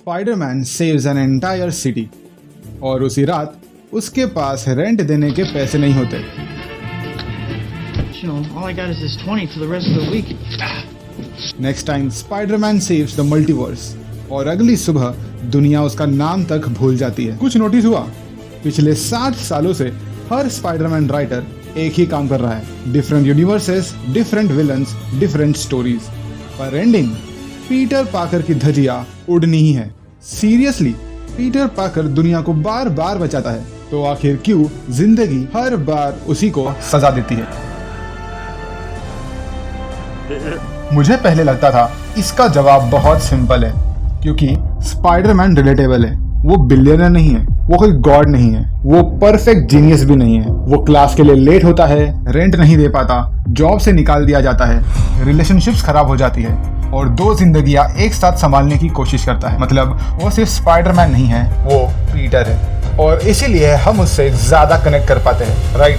Spiderman saves an entire city और उसी रात उसके पास रेंट देने के पैसे नहीं होते। All I got is this 20 for the rest of the week. Next time Spiderman saves the multiverse और अगली सुबह दुनिया उसका नाम तक भूल जाती है। कुछ नोटिस हुआ? पिछले 60 सालों से हर स्पाइडरमैन राइटर एक ही काम कर रहा है, different universes, different villains, different stories, पर एंडिंग पीटर पाकर की धज्जियां उड़नी ही है। सीरियसली, पीटर पाकर दुनिया को बार बार बचाता है, तो आखिर क्यों जिंदगी हर बार उसी को सजा देती है? मुझे पहले लगता था इसका जवाब बहुत सिंपल है, क्योंकि स्पाइडरमैन रिलेटेबल है। वो बिलियनर नहीं है, वो कोई गॉड नहीं है, वो परफेक्ट जीनियस भी नहीं है। वो क्लास के लिए लेट होता है, रेंट नहीं दे पाता, जॉब से निकाल दिया जाता है, रिलेशनशिप्स खराब हो जाती है और 2 जिंदगियां एक साथ संभालने की कोशिश करता है। मतलब वो सिर्फ स्पाइडरमैन नहीं है, वो पीटर है और इसीलिए हम उससे ज्यादा कनेक्ट कर पाते हैं, राइट?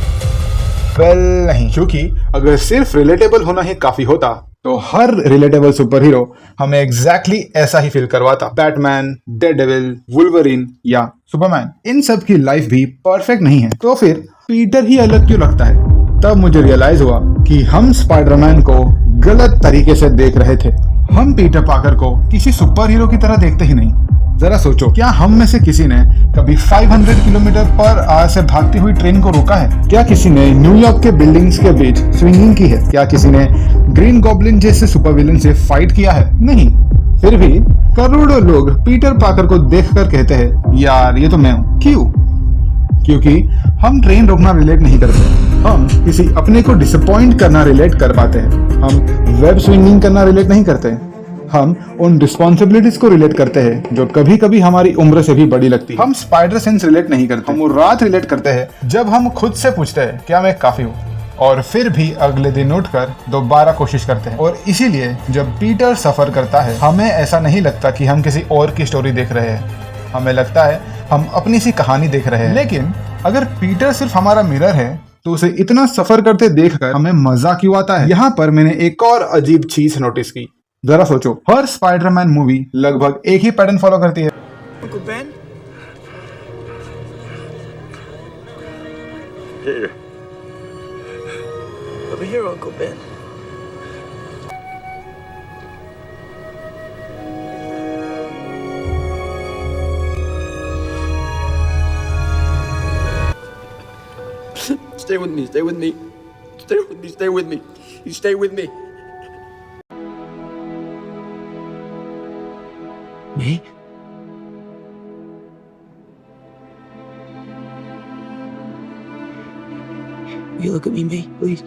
वेल नहीं, क्योंकि अगर सिर्फ रिलेटेबल होना ही काफी होता तो हर रिलेटेबल सुपर हीरो हमें एग्जैक्टली ऐसा ही फील करवाता। बैटमैन, डेयरडेविल, वुल्वरीन या सुपरमैन, इन सब की लाइफ भी परफेक्ट नहीं है, तो फिर पीटर ही अलग क्यों लगता है? तब मुझे रियलाइज हुआ कि हम स्पाइडरमैन को गलत तरीके से देख रहे थे। हम पीटर पाकर को किसी सुपर हीरो की तरह देखते ही नहीं। जरा सोचो, क्या हम में से किसी ने कभी 500 किलोमीटर पर आवर से भागती हुई ट्रेन को रोका है? क्या किसी ने न्यूयॉर्क के बिल्डिंग्स के बीच स्विंगिंग की है? क्या किसी ने ग्रीन गॉब्लिन जैसे सुपर विलन से फाइट किया है? नहीं। फिर भी करोड़ों लोग पीटर पाकर को देखकर कहते हैं, यार ये तो मैं हूँ। क्यों? क्योंकि हम ट्रेन रोकना रिलेट नहीं करते, हम किसी अपने को डिसअपॉइंट करना रिलेट कर पाते हैं, हम वेब स्विंगिंग करना रिलेट नहीं करते, हम उन रिस्पॉन्सिबिलिटीज को रिलेट करते हैं जो कभी कभी हमारी उम्र से भी बड़ी लगती है। हम स्पाइडर सेंस रिलेट नहीं करते, हम वो रात रिलेट करते हैं जब हम खुद से पूछते हैं क्या मैं काफी हूँ, और फिर भी अगले दिन उठकर दोबारा कोशिश करते हैं। और इसीलिए जब पीटर सफर करता है, हमें ऐसा नहीं लगता कि हम किसी और की स्टोरी देख रहे हैं, हमें लगता है हम अपनी सी कहानी देख रहे हैं। लेकिन अगर पीटर सिर्फ हमारा मिरर है तो उसे इतना सफर करते देखकर हमें मजा क्यों आता है? यहाँ पर मैंने एक और अजीब चीज नोटिस की। जरा सोचो, हर स्पाइडरमैन मूवी लगभग एक ही पैटर्न फॉलो करती है। Uncle Ben? Here. Over here, Uncle Ben. Stay with me. Stay with me. Stay with me. Stay with me. You stay with me. Me? Will you look at me, May, please?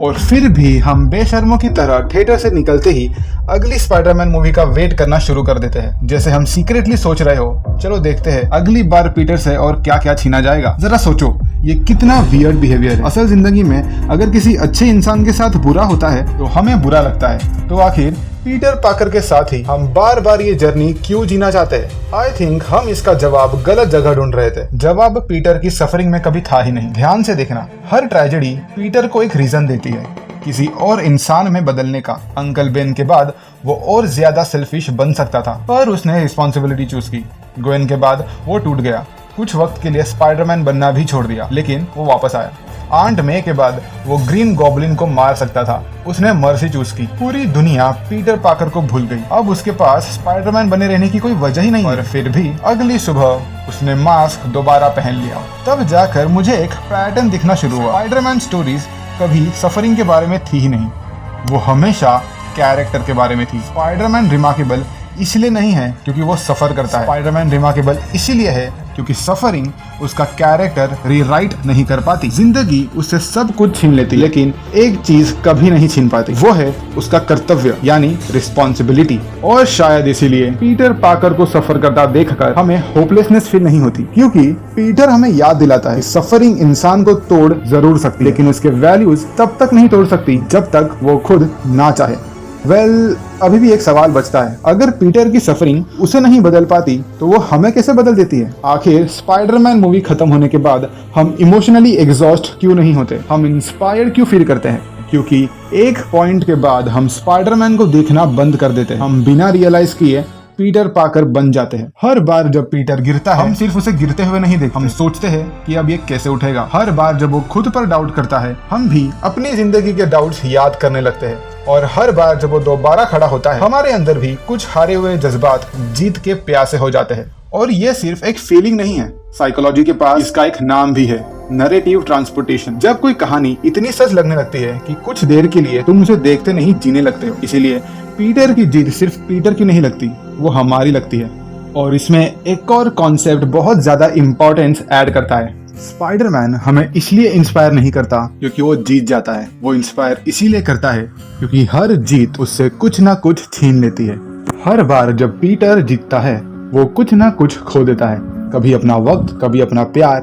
और फिर भी हम बेशर्मों की तरह theatre से निकलते ही अगली Spiderman movie का वेट करना शुरू कर देते हैं, जैसे हम सीक्रेटली सोच रहे हो, चलो देखते हैं अगली बार पीटर से और क्या क्या छीना जाएगा। जरा सोचो, ये कितना वियर्ड बिहेवियर है। असल जिंदगी में अगर किसी अच्छे इंसान के साथ बुरा होता है तो हमें बुरा लगता है, तो आखिर पीटर पाकर के साथ ही हम बार बार ये जर्नी क्यों जीना चाहते हैं? आई थिंक हम इसका जवाब गलत जगह ढूंढ रहे थे। जवाब पीटर की सफरिंग में कभी था ही नहीं। ध्यान से देखना, हर ट्रेजेडी पीटर को एक रीजन देती है, किसी और इंसान में बदलने का। अंकल बेन के बाद वो और ज्यादा सेल्फिश बन सकता था, पर उसने रिस्पॉन्सिबिलिटी चूज की। ग्वेन के बाद वो टूट गया, कुछ वक्त के लिए स्पाइडरमैन बनना भी छोड़ दिया, लेकिन वो वापस आया। आंट मे के बाद वो ग्रीन गॉब्लिन को मार सकता था, उसने मर्सी चूज की। पूरी दुनिया पीटर पाकर को भूल गई, अब उसके पास स्पाइडरमैन बने रहने की कोई वजह ही नहीं। और फिर भी अगली सुबह उसने मास्क दोबारा पहन लिया। तब जाकर मुझे एक पैटर्न दिखना शुरू हुआ। स्पाइडरमैन स्टोरीज कभी सफरिंग के बारे में थी ही नहीं, वो हमेशा कैरेक्टर के बारे में थी। स्पाइडरमैन रिमार्केबल इसलिए नहीं है क्योंकि वो सफर करता है, स्पाइडरमैन रिमार्केबल इसीलिए है क्योंकि सफरिंग उसका कैरेक्टर रीराइट नहीं कर पाती। जिंदगी उससे सब कुछ छीन लेती, लेकिन एक चीज कभी नहीं छीन पाती, वो है उसका कर्तव्य यानी रिस्पॉन्सिबिलिटी। और शायद इसीलिए पीटर पाकर को सफर करता देखकर हमें होपलेसनेस फील नहीं होती, क्योंकि पीटर हमें याद दिलाता है सफरिंग इंसान को तोड़ जरूर सकती, लेकिन उसके वैल्यूज तब तक नहीं तोड़ सकती जब तक वो खुद ना चाहे। अभी भी एक सवाल बचता है, अगर पीटर की सफरिंग उसे नहीं बदल पाती तो वो हमें कैसे बदल देती है? आखिर स्पाइडरमैन मूवी खत्म होने के बाद हम इमोशनली एग्जॉस्ट क्यों नहीं होते? हम इंस्पायर्ड क्यों फील करते हैं? क्योंकि एक पॉइंट के बाद हम स्पाइडरमैन को देखना बंद कर देते हैं। हम बिना रियलाइज किए पीटर पाकर बन जाते हैं। हर बार जब पीटर गिरता है हम सिर्फ उसे गिरते हुए नहीं देखते, हम सोचते हैं कि अब ये कैसे उठेगा। हर बार जब वो खुद पर डाउट करता है हम भी अपनी जिंदगी के डाउट्स याद करने लगते हैं। और हर बार जब वो दोबारा खड़ा होता है हमारे अंदर भी कुछ हारे हुए जज्बात जीत के प्यासे हो जाते हैं। और ये सिर्फ एक फीलिंग नहीं है, साइकोलॉजी के पास इसका एक नाम भी है, नरेटिव ट्रांसपोर्टेशन। जब कोई कहानी इतनी सच लगने लगती है कि कुछ देर के लिए तुम उसे देखते नहीं जीने लगते हो। इसीलिए पीटर की जीत सिर्फ पीटर की नहीं लगती, वो हमारी लगती है। और इसमें एक और कॉन्सेप्ट बहुत ज्यादा इम्पोर्टेंस ऐड करता है। स्पाइडरमैन हमें इसलिए इंस्पायर नहीं करता क्योंकि वो जीत जाता है, वो इंस्पायर इसीलिए करता है क्योंकि हर जीत उससे कुछ ना कुछ छीन लेती है। हर बार जब पीटर जीतता है वो कुछ ना कुछ खो देता है, कभी अपना वक्त, कभी अपना प्यार,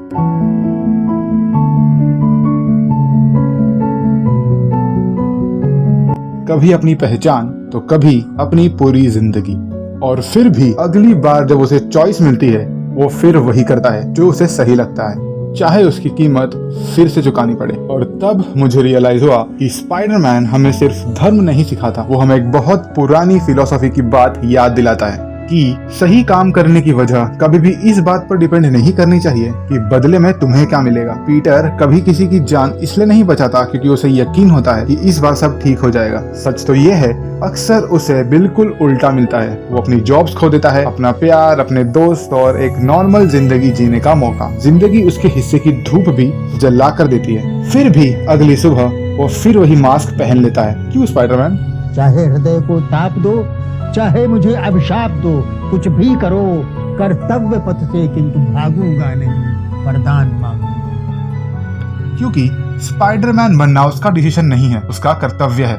कभी अपनी पहचान, तो कभी अपनी पूरी जिंदगी। और फिर भी अगली बार जब उसे चॉइस मिलती है वो फिर वही करता है जो उसे सही लगता है, चाहे उसकी कीमत फिर से चुकानी पड़े। और तब मुझे रियलाइज हुआ कि स्पाइडरमैन हमें सिर्फ धर्म नहीं सिखाता, वो हमें एक बहुत पुरानी फिलॉसफी की बात याद दिलाता है कि सही काम करने की वजह कभी भी इस बात पर डिपेंड नहीं करनी चाहिए कि बदले में तुम्हें क्या मिलेगा। पीटर कभी किसी की जान इसलिए नहीं बचाता क्योंकि उसे यकीन होता है कि इस बार सब ठीक हो जाएगा। सच तो ये है अक्सर उसे बिल्कुल उल्टा मिलता है। वो अपनी जॉब्स खो देता है, अपना प्यार, अपने दोस्त और एक नॉर्मल जिंदगी जीने का मौका। जिंदगी उसके हिस्से की धूप भी जला कर देती है। फिर भी अगली सुबह वो फिर वही मास्क पहन लेता है। क्यों स्पाइडरमैन? चाहे हृदय को ताप दो, चाहे मुझे अभिशाप दो, कुछ भी करो कर्तव्य पथ से, किंतु भागूंगा नहीं, वरदान मांगूंगा। क्योंकि स्पाइडरमैन बनना उसका डिसीजन नहीं है, उसका कर्तव्य है।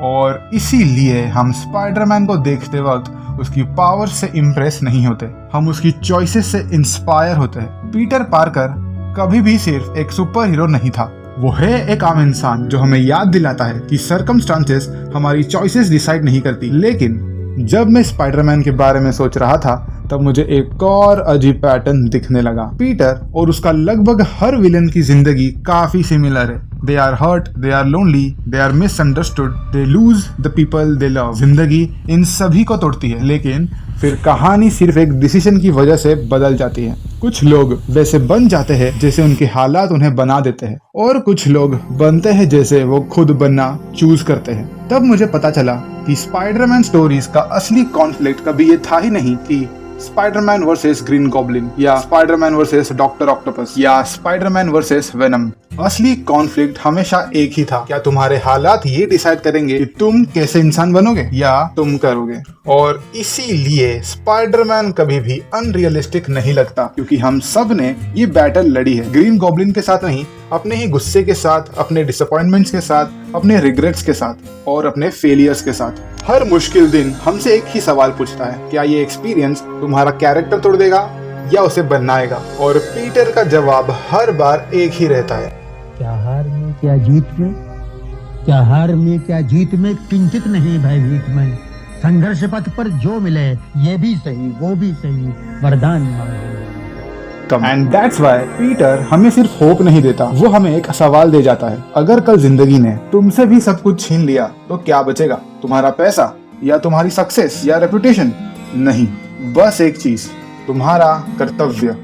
और इसीलिए हम स्पाइडरमैन को देखते वक्त उसकी पावर से इम्प्रेस नहीं होते, हम उसकी चॉइसेस से इंस्पायर होते हैं। पीटर पार्कर कभी भी सिर्फ एक सुपर हीरो नहीं था, वो है एक आम इंसान जो हमें याद दिलाता है कि सर्कमस्टांसेस हमारी चॉइसेस डिसाइड नहीं करती। लेकिन जब मैं स्पाइडरमैन के बारे में सोच रहा था तब मुझे एक और अजीब पैटर्न दिखने लगा। पीटर और उसका लगभग हर विलन की जिंदगी काफी सिमिलर है। They are hurt, they are lonely, they are misunderstood, they lose the people they love. जिंदगी इन सभी को तोड़ती है, लेकिन फिर कहानी सिर्फ एक डिसीजन की वजह से बदल जाती है। कुछ लोग वैसे बन जाते हैं जैसे उनके हालात उन्हें बना देते हैं, और कुछ लोग बनते हैं जैसे वो खुद बनना चूज करते हैं। तब मुझे पता चला कि स्पाइडरमैन स्टोरीज का असली कॉन्फ्लिक्ट कभी ये था ही नहीं कि स्पाइडरमैन वर्सेस ग्रीन गॉब्लिन या स्पाइडरमैन वर्सेस डॉक्टर ऑक्टोपस या स्पाइडरमैन वर्सेस वेनम। असली कॉन्फ्लिक्ट हमेशा एक ही था, क्या तुम्हारे हालात ये डिसाइड करेंगे कि तुम कैसे इंसान बनोगे या तुम करोगे। और इसीलिए स्पाइडरमैन कभी भी अनरियलिस्टिक नहीं लगता, क्योंकि हम सब ने ये बैटल लड़ी है। ग्रीन गॉब्लिन के साथ नहीं, अपने ही गुस्से के साथ, अपने डिसअपॉइंटमेंट्स के साथ, अपने रिग्रेट्स के साथ और अपने फेलियर्स के साथ। हर मुश्किल दिन हमसे एक ही सवाल पूछता है, क्या ये एक्सपीरियंस तुम्हारा कैरेक्टर तोड़ देगा या उसे बनाएगा? और पीटर का जवाब हर बार एक ही रहता है, क्या हार में क्या जीत में, क्या हार में क्या जीत में किंचित नहीं भयभीत में। संघर्ष पथ पर जो मिले ये भी सही वो भी सही, वरदान मांगूंगा। एंड दैट्स व्हाई पीटर हमें सिर्फ होप नहीं देता, वो हमें एक सवाल दे जाता है। अगर कल जिंदगी ने तुमसे भी सब कुछ छीन लिया तो क्या बचेगा? तुम्हारा पैसा या तुम्हारी सक्सेस या रेपुटेशन? नहीं, बस एक चीज, तुम्हारा कर्तव्य।